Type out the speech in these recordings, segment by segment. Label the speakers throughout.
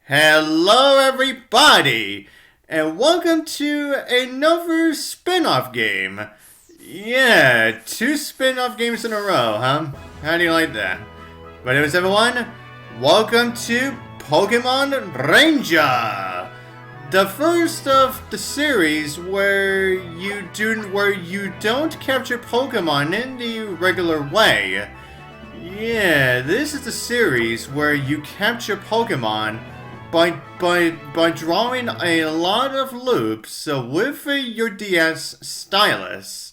Speaker 1: Hello everybody, and welcome to another spin-off game. Yeah, two spin-off games in a row, huh? How do you like that? But anyways everyone, welcome to Pokemon Ranger! The first of the series where you don't capture Pokemon in the regular way. Yeah, this is the series where you capture Pokemon by drawing a lot of loops with your DS stylus.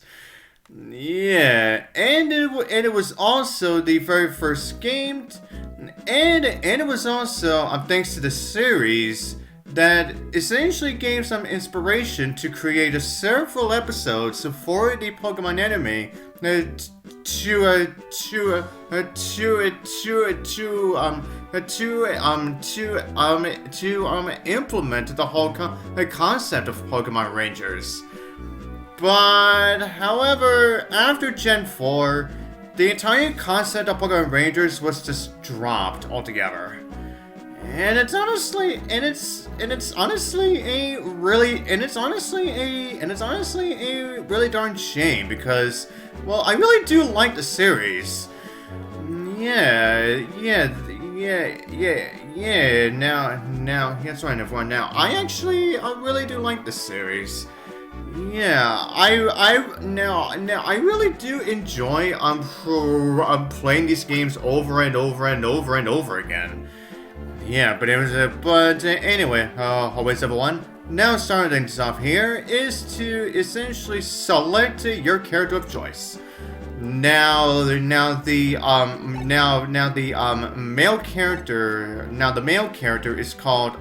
Speaker 1: Yeah, and it was also the very first game, and it was also thanks to the series that essentially gave some inspiration to create several episodes for the Pokemon anime to implement the whole concept of Pokemon Rangers. But however, after Gen 4, the entire concept of Pokemon Rangers was just dropped altogether. And it's honestly a really darn shame because, well, I really do like the series. Yeah. Now, that's right, everyone. Now, I really do like the series. Yeah, I really do enjoy playing these games over and over again. Yeah, but anyway, always everyone. Now, starting things off here is to essentially select your character of choice. Now the male character. Now the male character is called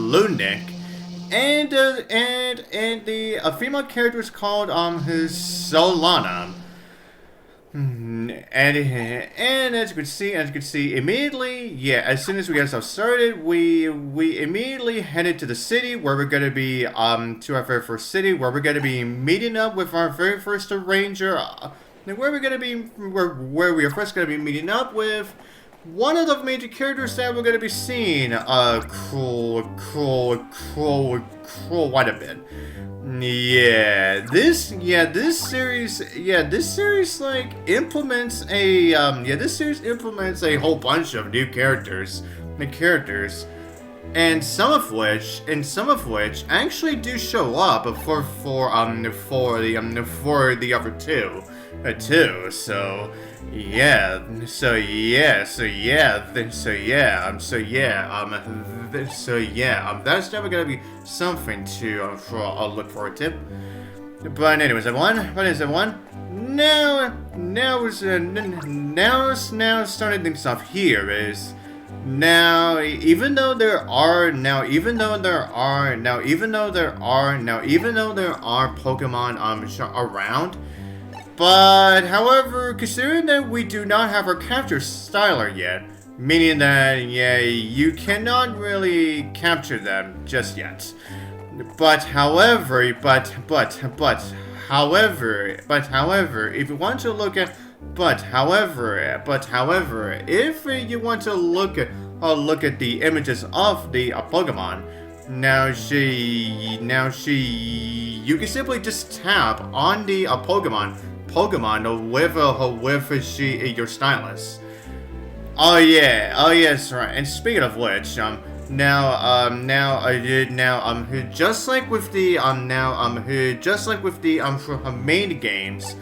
Speaker 1: Lunik, and the female character is called Solana. And as you can see, immediately, yeah, as soon as we get stuff started, we immediately headed to the city where we're gonna be to our very first city where we're gonna be meeting up with our very first ranger, where we are first gonna be meeting up with one of the major characters that we're gonna be seeing, Cruel quite a bit. This series like implements a whole bunch of new characters, and some of which actually do show up for the other two. That's never gonna be something to look forward to. But anyways, everyone. Now starting things off here is even though there are Pokemon around. But however, considering that we do not have our capture styler yet, meaning that you cannot really capture them just yet. But however, if you want to look at if you want to look at the images of the Pokemon, you can simply just tap on the Pokemon with your stylus. Oh yes, right. And speaking of which, just like with the main games,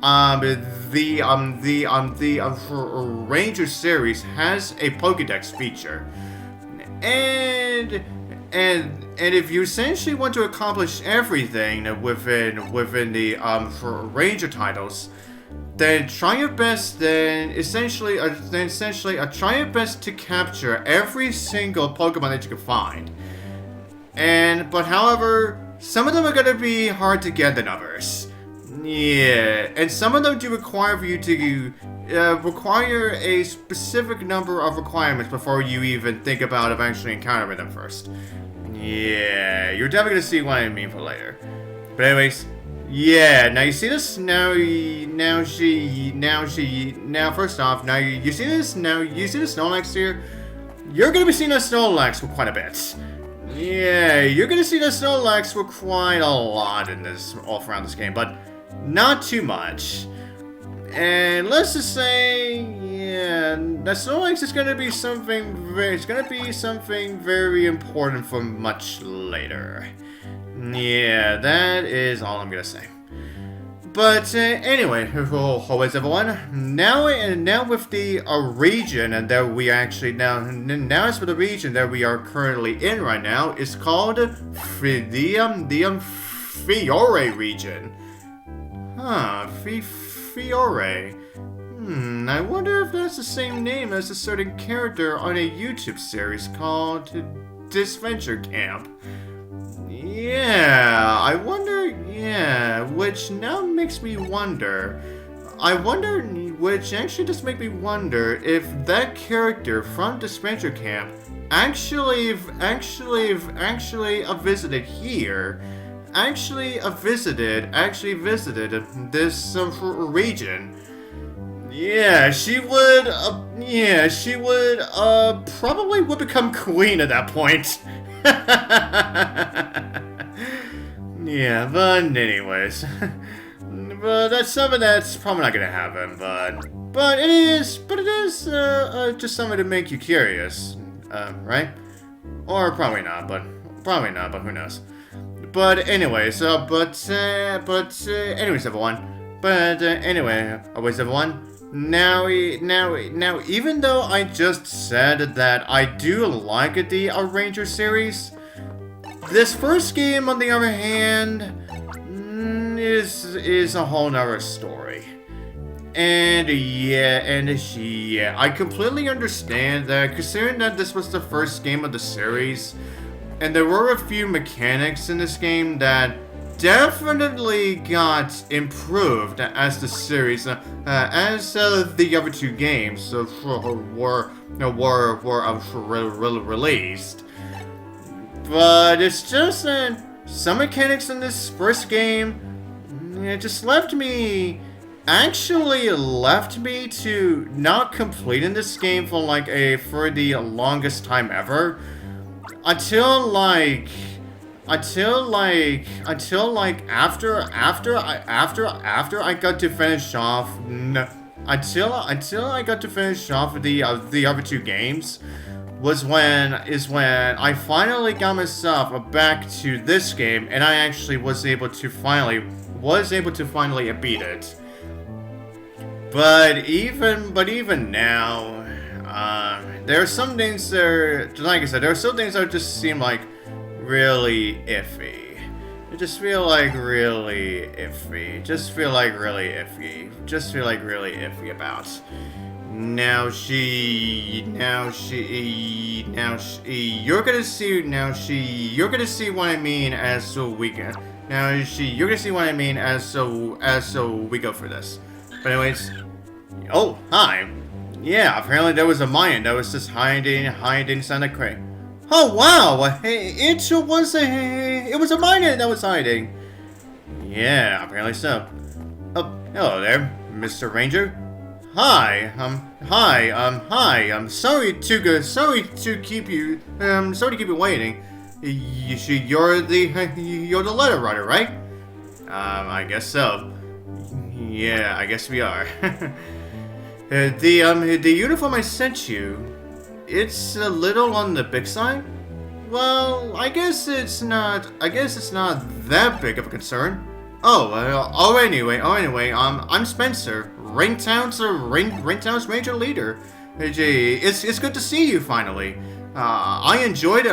Speaker 1: the Ranger series has a Pokédex feature, and if you essentially want to accomplish everything within the Ranger titles, then try your best. Essentially, try your best to capture every single Pokemon that you can find. But however, some of them are gonna be hard to get than others. Yeah, and some of them do require for you to require a specific number of requirements before you even think about eventually encountering them first. Yeah, you're definitely gonna see what I mean for later. But anyways, Yeah, now you see this? Now first off, now you see this? Now you see the Snorlax here? You're gonna be seeing the Snorlax for quite a bit. Yeah, you're gonna see the Snorlax for quite a lot in this, all around this game, but not too much. And let's just say, yeah, the Snorlax is gonna be something very important for much later. Yeah, that is all I'm gonna say. But anyway, always everyone. Now with the region that we actually now as for the region that we are currently in right now is called the Fiore region. Huh, Fiore. I wonder if that's the same name as a certain character on a YouTube series called Disventure Camp. Yeah, I wonder, yeah, which now makes me wonder. Which actually just makes me wonder if that character from Dispenser Camp actually visited here. Actually visited this region. Yeah, she would probably would become queen at that point. Yeah, but anyways, but that's something that's probably not gonna happen. But it is just something to make you curious, right? Or probably not, but who knows? But anyways, anyways, everyone. But anyway, always everyone. Now, even though I just said that I do like the Ranger series, this first game, on the other hand, is a whole nother story. And yeah, I completely understand that, considering that this was the first game of the series, and there were a few mechanics in this game that definitely got improved as the series, as the other two games were released. But it's just that some mechanics in this first game, it just left me to not completing this game for the longest time ever, until after I got to finish off the other two games is when I finally got myself back to this game, and I actually was able to finally beat it. But even now, there are some things there, like I said, there are some things that just seem like really iffy. I just feel like really iffy. Just feel like really iffy about. You're gonna see what I mean as we go. You're gonna see what I mean as we go for this. But anyways, oh hi, yeah. Apparently there was a Minun that was just hiding inside the crate. Oh wow, it was a Minun that was hiding. Yeah, apparently so. Oh, hello there, Mr. Ranger. Hi. Sorry to keep you waiting. You're the letter writer, right? I guess so. Yeah, I guess we are. The uniform I sent you, it's a little on the big side. Well, I guess it's not that big of a concern. Anyway, I'm Spenser, Ringtown's Ranger leader. It's good to see you finally. I enjoyed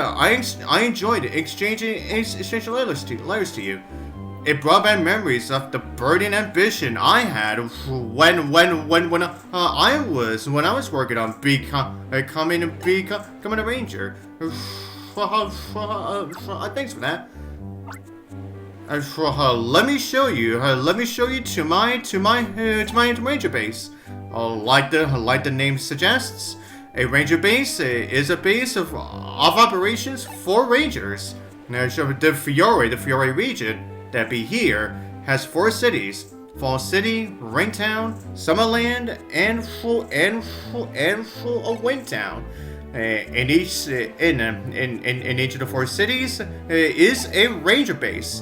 Speaker 1: exchanging letters to you. It brought back memories of the burning ambition I had when I was working on becoming a ranger. Thanks for that. Let me show you to my ranger base. Like the name suggests, a ranger base is a base of operations for rangers. Now, the Fiore region that be here has 4 cities: Fall City, Ringtown, Summerland, and Windtown. In each of the 4 cities is a ranger base,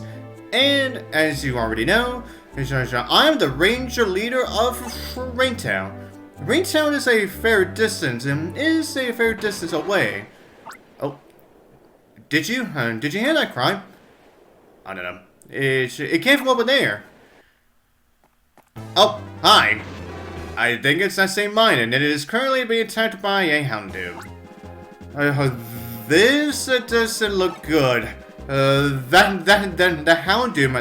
Speaker 1: and as you already know, I am the ranger leader of Ringtown. Ringtown is a fair distance away. Oh, did you hear that cry? I don't know. It came from over there. Oh, hi. I think it's that same mine, and it is currently being attacked by a Houndoom. This doesn't look good. The Houndoom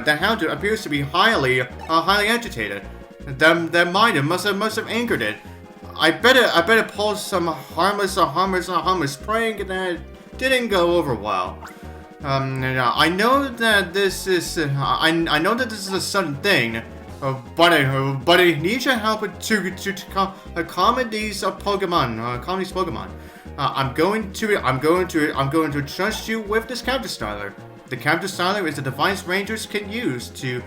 Speaker 1: appears to be highly agitated. That mine must have angered it. I better pull some harmless prank that didn't go over well. I know that this is I know that this is a sudden thing, but I need your help to calm these Pokemon. I'm going to trust you with this counter styler. The counter styler is a device rangers can use to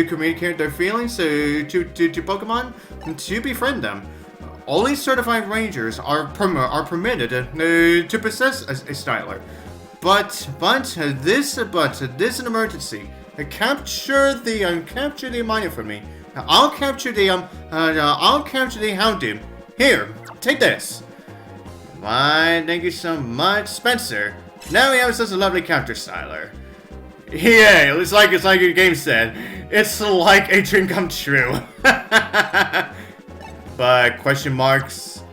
Speaker 1: communicate their feelings to Pokemon and to befriend them. Only certified rangers are permitted to possess a styler. But this is an emergency. Capture the miner for me. I'll capture the Houndoom. Here, take this. Why, thank you so much, Spenser. Now we have such a lovely counter styler. Yeah, it's like your game said. It's like a dream come true. But question marks.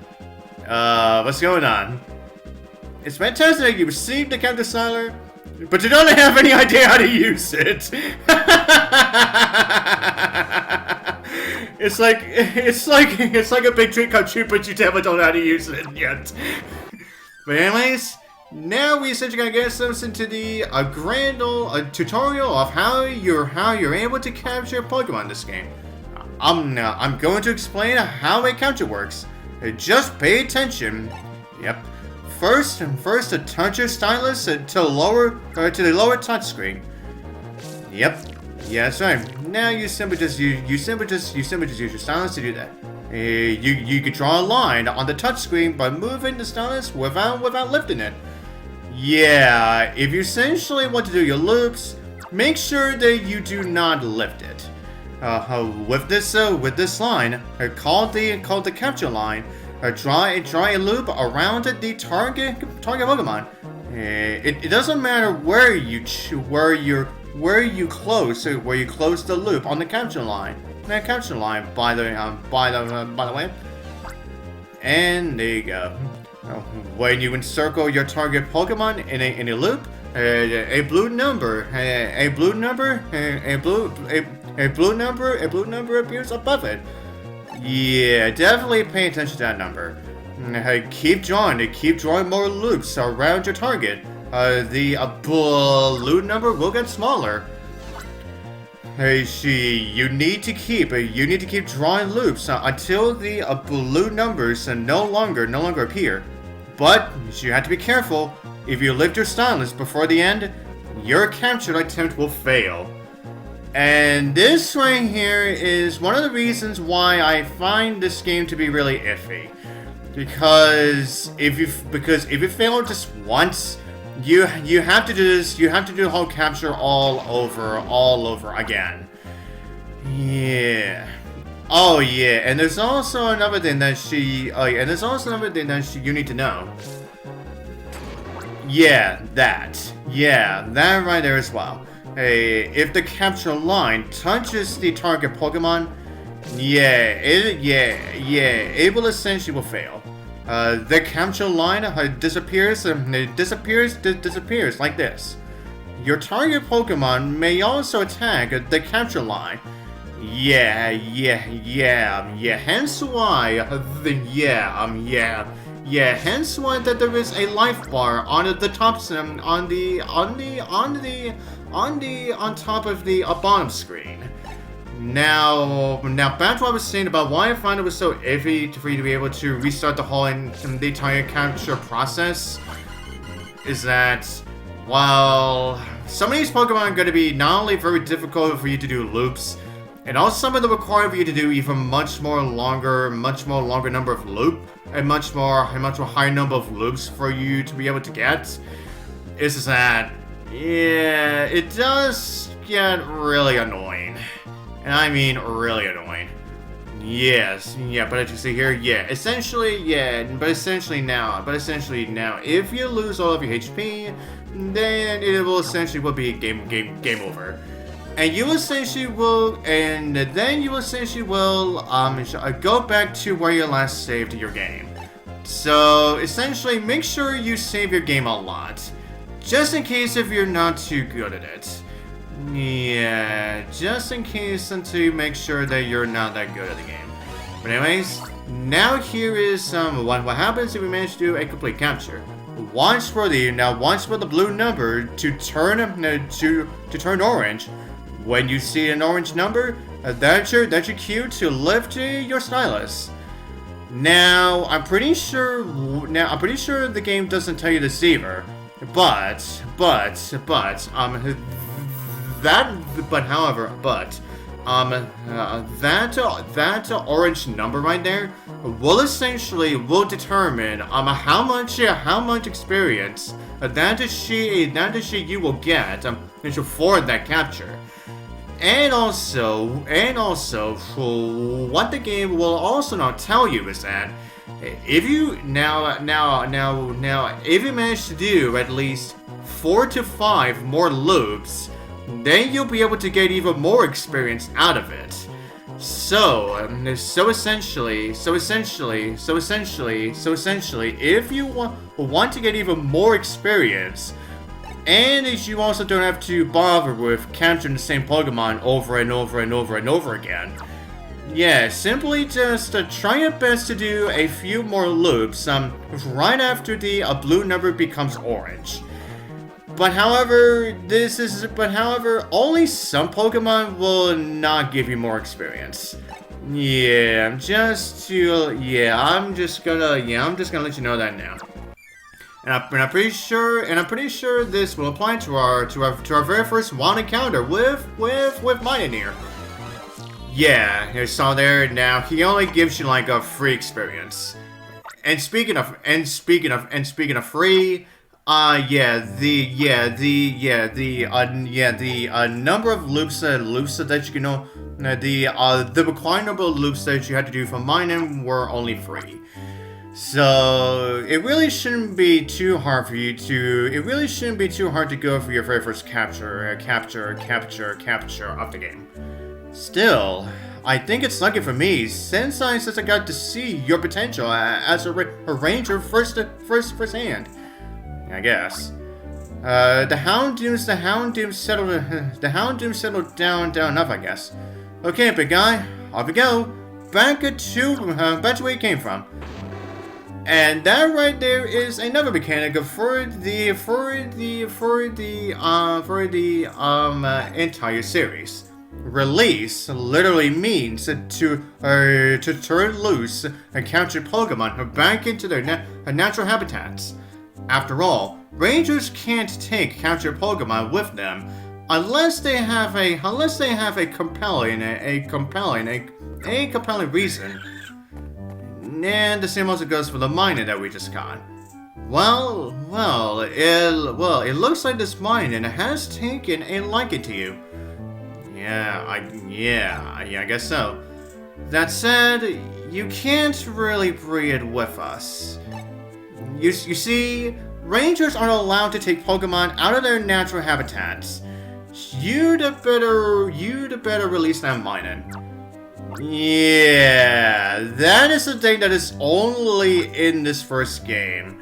Speaker 1: What's going on? It's fantastic that you received the counter styler, but you don't have any idea how to use it. It's like a big dream come true, but you definitely don't know how to use it yet. But anyways, now we essentially gotta get ourselves into the grand old tutorial of how you're able to capture Pokemon in this game. I'm going to explain how a capture works. Just pay attention. Yep. First, touch your stylus to the lower touchscreen. Yep. Yeah, that's right. Now you simply just use your stylus to do that. You can draw a line on the touchscreen by moving the stylus without lifting it. Yeah, if you essentially want to do your loops, make sure that you do not lift it. With this line, called the capture line, draw a loop around the target Pokemon. It doesn't matter where you close the loop on the capture line. By the way. And there you go. When you encircle your target Pokemon in a loop, a blue number appears above it. Yeah, definitely pay attention to that number. Keep drawing more loops around your target. The blue number will get smaller. You need to keep drawing loops until the blue numbers no longer appear. But you have to be careful. If you lift your stylus before the end, your capture attempt will fail. And this right here is one of the reasons why I find this game to be really iffy. Because if you fail just once, you have to do the whole capture all over again. Yeah. Oh yeah, and there's also another thing that you need to know. Yeah, that right there as well. If the capture line touches the target Pokemon, it will essentially fail. The capture line disappears like this. Your target Pokemon may also attack the capture line. Hence why that there is a life bar on the top on top of the bottom screen. Now back to what I was saying about why I find it was so iffy for you to be able to restart the entire capture process. Is that well, some of these Pokemon are going to be not only very difficult for you to do loops, and also some of them require for you to do even much more longer number of loop, a much more higher number of loops for you to be able to get. It's just that, yeah, it does get really annoying. And I mean really annoying. Yes, yeah, but as you see here, essentially now, if you lose all of your HP, then it will essentially be game over. And you essentially will, go back to where you last saved your game. So essentially, make sure you save your game a lot, just in case if you're not too good at it. Yeah, just in case until you make sure that you're not that good at the game. But anyways, now here is what happens if we manage to do a complete capture. Watch for the blue number to turn orange. When you see an orange number, that's your cue to lift your stylus. Now, I'm pretty sure the game doesn't tell you this either, that orange number right there will determine how much experience that you will get for that capture. And also, what the game will also not tell you is that if you if you manage to do at least 4 to 5 more loops, then you'll be able to get even more experience out of it. So essentially, if you want to get even more experience, and you also don't have to bother with capturing the same Pokemon over and over again. Yeah, simply just try your best to do a few more loops right after the blue number becomes orange. But however, only some Pokemon will not give you more experience. Yeah, I'm just gonna let you know that now. And I'm pretty sure this will apply to our very first one encounter with Minun here. Yeah, you saw there. Now he only gives you like a free experience. And speaking of free, the number of loops that you can know, the required number of loops that you had to do for Minun were only free. So it really shouldn't be too hard to go for your very first capture of the game. Still, I think it's lucky for me since I got to see your potential as a ranger firsthand. I guess. The Houndoom settled down enough, I guess. Okay, big guy, off we go. Back to where you came from. And that right there is another mechanic for the entire series. Release literally means to turn loose and capture Pokemon back into their natural habitats. After all, Rangers can't take captured Pokemon with them unless they have a compelling reason. And the same also goes for the Minun that we just got. Well, it looks like this Minun has taken a liking to you. Yeah, I guess so. That said, you can't really breed with us. You see, Rangers aren't allowed to take Pokemon out of their natural habitats. You'd better release that Minun. Yeah, that is the thing that is only in this first game.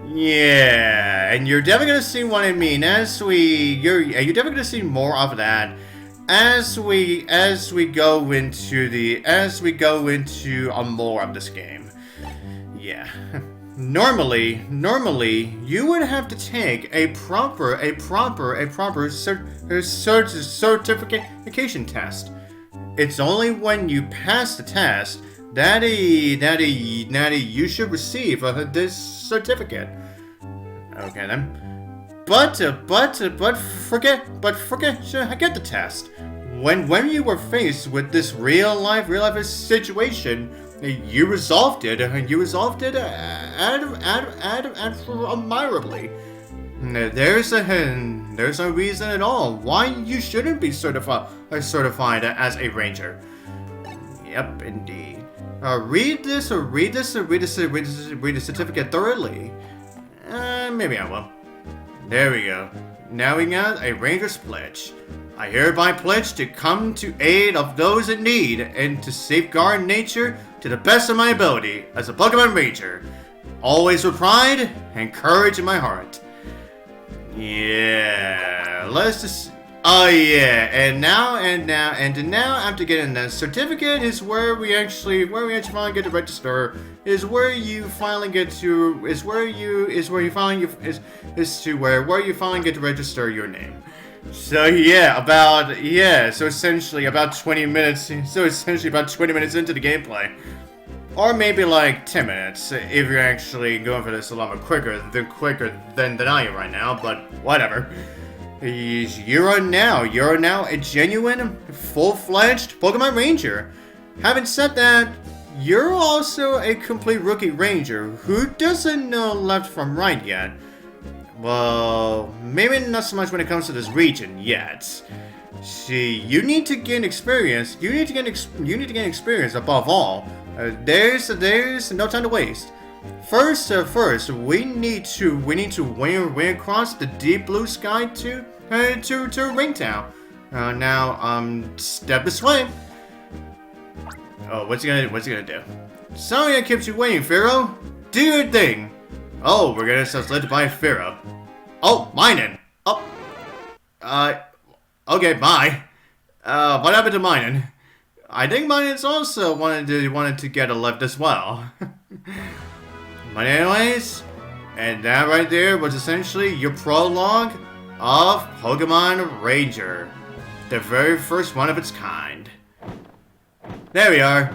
Speaker 1: Yeah, and you're definitely gonna see what I mean you're definitely gonna see more of that as we go into more of this game. Yeah. Normally, you would have to take a proper certification test. It's only when you pass the test that you should receive this certificate. Okay then. forget the test. When you were faced with this real life situation, you resolved it admirably. There's no reason at all why you shouldn't be certified as a ranger. Yep, indeed. Read the certificate thoroughly. Maybe I will. There we go. Now we got a ranger's pledge. I hereby pledge to come to aid of those in need and to safeguard nature to the best of my ability as a Pokemon Ranger. Always with pride and courage in my heart. Yeah, let's just... Oh yeah, and now after getting the certificate is where we actually finally get to register. Where you finally get to register your name. So so essentially about 20 minutes into the gameplay. Or maybe like 10 minutes if you're actually going for this a lot more quicker than I am right now, but whatever. You're now a genuine, full-fledged Pokemon Ranger. Having said that, you're also a complete rookie ranger who doesn't know left from right yet. Well, maybe not so much when it comes to this region yet. See, you need to gain experience. You need to gain experience above all. There's no time to waste. First, we need to win across the deep blue sky to Ringtown. Now, step this way. Oh, what's he gonna do? Sorry I kept you waiting, Fearow. Do your thing. Oh, we're getting ourselves led by Fearow. Oh, Minun. Oh. Okay, bye. What happened to Minun? I think Minun's also wanted to get a lift as well. But anyways, and that right there was essentially your prologue of Pokemon Ranger. The very first one of its kind. There we are.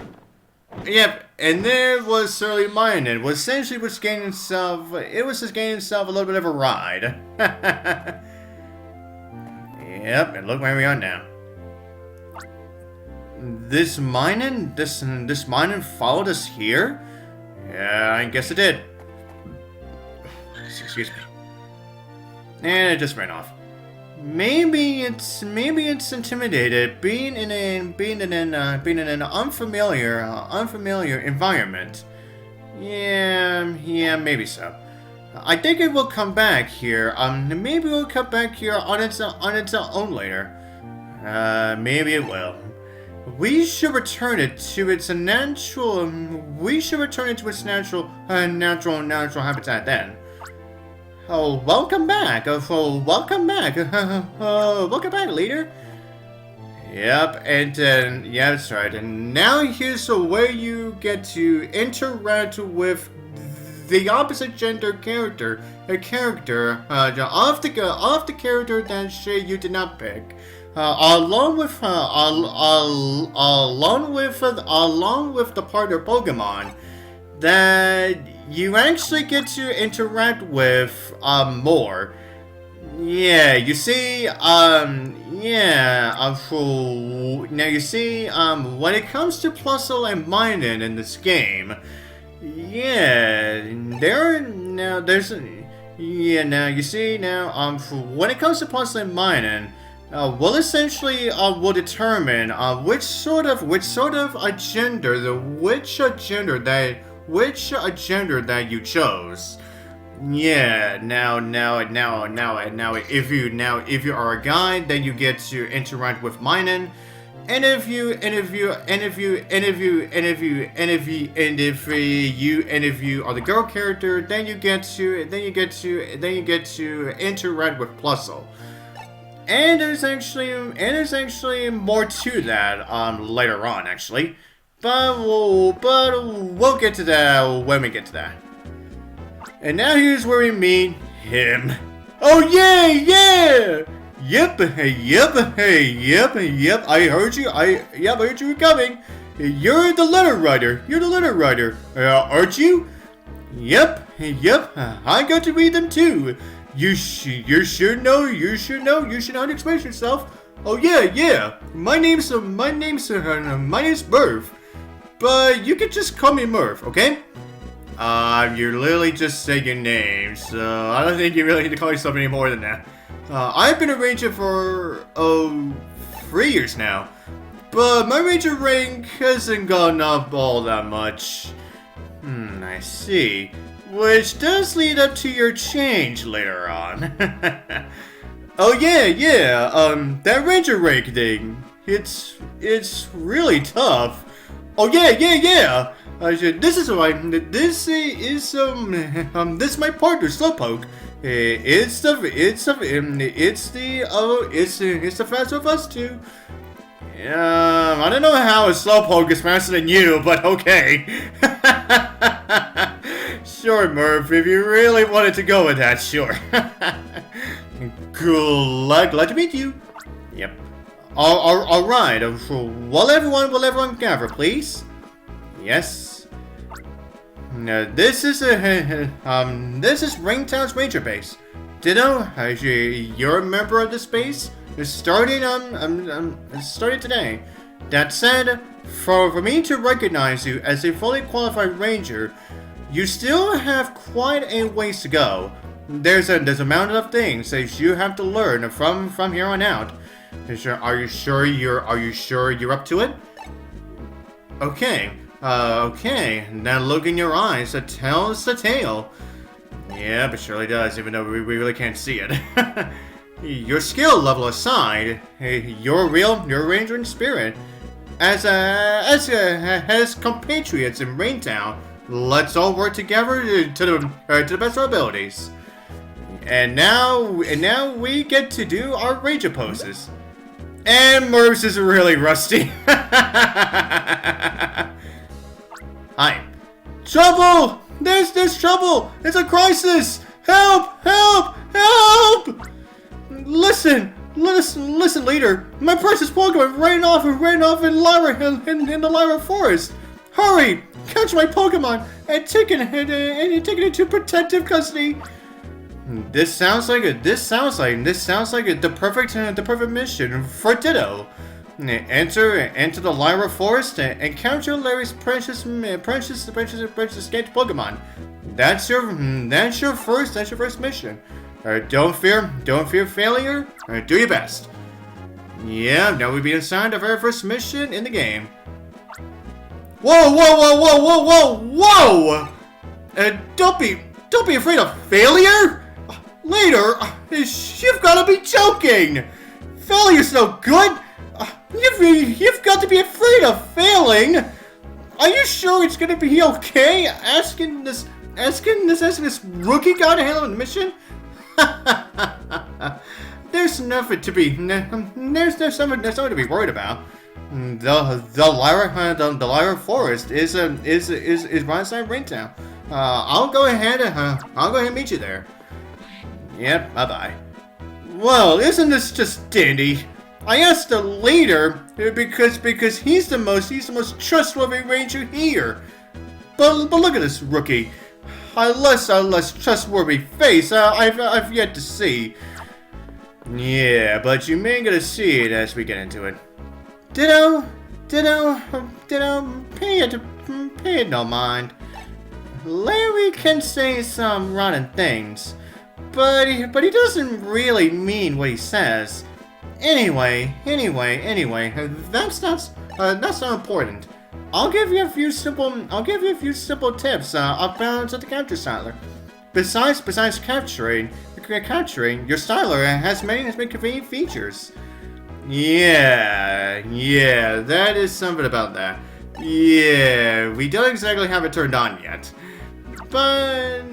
Speaker 1: Yep, and there was Surly Minun, was essentially just gaining himself a little bit of a ride. Yep, and look where we are now. This Minun followed us here? Yeah, I guess it did. Excuse me. And it just ran off. Maybe it's intimidated being in an unfamiliar environment. Yeah, maybe so. I think it will come back here. Maybe it will come back here on its own later. Maybe it will. We should return it to its natural. Natural habitat then. Oh, welcome back. Welcome back, leader. Yep, and yeah, that's right. And now here's where you get to interact with the opposite gender character, of the character that you did not pick. Along with the partner Pokemon that you actually get to interact with more. Yeah, you see, now you see, when it comes to Plusle and Minun in this game, when it comes to Plusle and Minun, we'll essentially will determine which agenda that you chose. Yeah, now if you are a guy, then you get to interact with Minun, and if you are the girl character, then you get to interact with Plusle. And there's actually more to that later on, actually. But we'll get to that when we get to that. And now here's where we meet him. Oh yeah! Yep. I heard you were coming. You're the letter writer. Aren't you? Yep. I got to read them too. You should know how to express yourself. Oh yeah. My name's Murph. But you can just call me Murph, okay? You literally just said your name, so I don't think you really need to call yourself any more than that. I've been a ranger for 3 years now. But my ranger rank hasn't gone up all that much. I see. Which does lead up to your change later on. Oh yeah, that ranger rank thing. It's really tough. Oh yeah. This is my partner Slowpoke. It's the faster of us two. I don't know how a Slowpoke is faster than you, but okay. Sure, Murph, if you really wanted to go with that, sure. Good luck, glad to meet you. Yep. Alright, will everyone gather, please? Yes. Now, this is Ringtown's Ranger Base. Ditto, you're a member of this base. It's starting today. That said, for me to recognize you as a fully qualified ranger, you still have quite a ways to go. There's a mountain of things that you have to learn from here on out. Are you sure you're up to it? Okay. Now look in your eyes. That tells the tale. Yeah, but surely does, even though we really can't see it. Your skill level aside, you're ranger in spirit. As compatriots in Ringtown, let's all work together to the best of our abilities. And now we get to do our ranger poses. And Murph's is really rusty. Hi. Trouble! There's trouble! It's a crisis! Help! Listen, leader. My precious Pokemon ran off in the Lyra forest. Hurry! Catch my Pokemon and take it into protective custody. This sounds like the perfect mission for Ditto. Enter the Lyra forest and capture Larry's precious escaped Pokemon. That's your first mission. Don't fear failure. Do your best. Yeah, now we be assigned our very first mission in the game. Whoa! Don't be afraid of failure. Later, you've got to be joking. Failure's no good. You've got to be afraid of failing. Are you sure it's gonna be okay? Asking this rookie guy to handle the mission? There's nothing to be worried about. The Lyra forest is right outside Ringtown. I'll go ahead and meet you there. Yep, bye. Well, isn't this just dandy? I asked the leader because he's the most trustworthy ranger here. But look at this rookie. A less trustworthy face I've yet to see. Yeah, but you may get to see it as we get into it. Ditto, pay it no mind. Larry can say some rotten things, but he doesn't really mean what he says. Anyway, that's not important. I'll give you a few simple tips about the capture styler. Besides capturing, your styler has many convenient features. Yeah, that is something about that. Yeah, we don't exactly have it turned on yet, but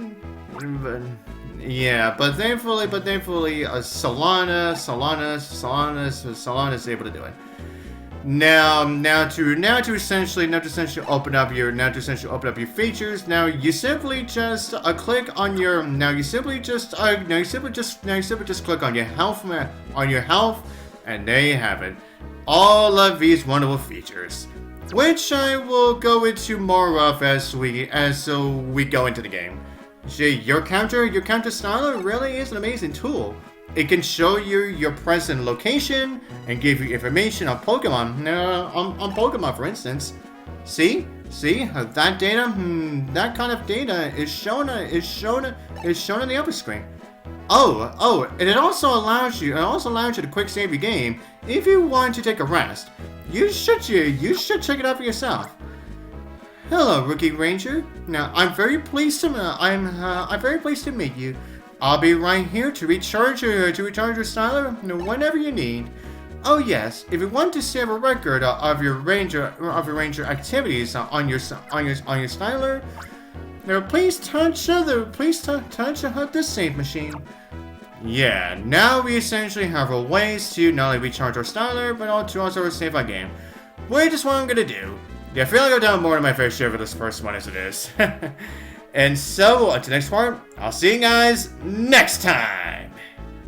Speaker 1: thankfully, Solana is able to do it. Now to essentially open up your features. Now you simply just click on your click on your health and there you have it. All of these wonderful features, which I will go into more of as we go into the game. Gee, your counter styler really is an amazing tool. It can show you your present location and give you information on Pokemon. On Pokemon, for instance. See, that data, that kind of data is shown in the upper screen. Oh, and it also allows you to quick save your game if you want to take a rest. You should check it out for yourself. Hello, Rookie Ranger. Now, I'm very pleased to meet you. I'll be right here to recharge your styler whenever you need. Oh yes, if you want to save a record of your ranger activities on your styler, please touch this save machine. Yeah, now we essentially have a ways to not only recharge our styler, but also save our game. Which is what I'm gonna do. Yeah, I feel like I've done more than my fair share for this first one as it is. And so, until next part, I'll see you guys next time!